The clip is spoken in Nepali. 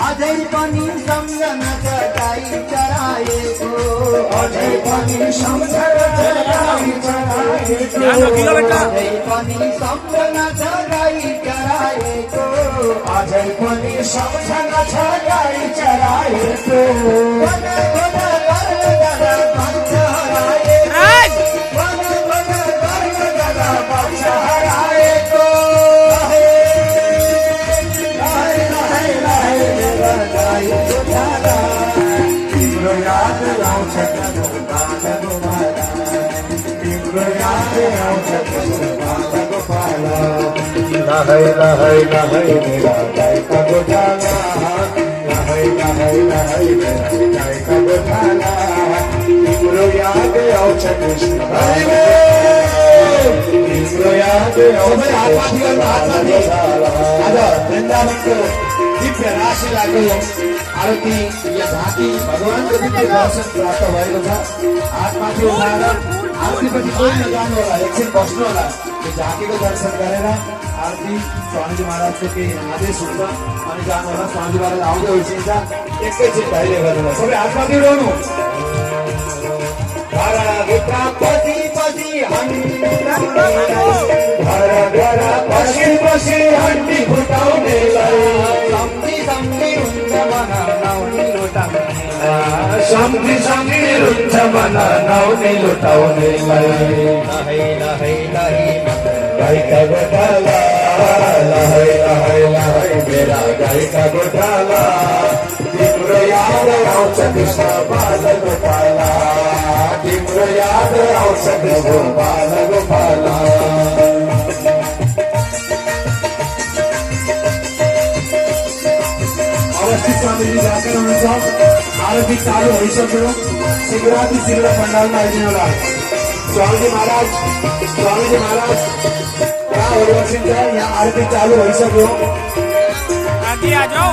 अझै पनि सम्झन छ गाई चराएको अझै पनि सम्झन छ गाई चराएको अझै पनि सम्झन छ गाई चराएको अझै पनि सम्झन छ गाई चराएको लहै लहै लहै मेरा गायका गोठाला लहै लहै लहै मेरा गायका गोठाला तिम्रो याद आउँछ कृष्ण तिम्रो याद आउँछ आज वृन्दावनको दिव्य राशि लाग्यो आरती या झाँकी भगवानको दिव्य दर्शन प्राप्त भएको छ। हातमाथि उठाएर आरतीपछि कोही नजानु होला, एकछिन बस्नु होला। त्यो झाँकीको दर्शन गरेर आरती स्वामीजी महाराजको केही आदेश हुन्छ अनि जानु होला। स्वामीजी महाराज आउँदै होइसिन्छ, एकैछिन धैर्य गरेर सबै हातमाथि उठाउनु। हड्डी फुटाउनेलाई सम्झी सम्झी रुन्छ मन नाउने लुटाउनेलाई लहै लहै लहै गायका गोठाला लहै लहै लहै मेरा गायका गोठाला तिम्रो याद आउँछ कृष्ण बाल गोपाला तिम्रो याद आउँछ कृष्ण बाल गोपाला। अवस्थित स्वामीजी जाकर हुनुहुन्छ। आरती चालू भइसक्यो, शीघ्राति शीघ्र पण्डालमा आइदिनु होला। स्वामीजी महाराज कहाँ हुनुहुन्छ? यहाँ आरती चालू भइसक्यो। आगे आ जाओ।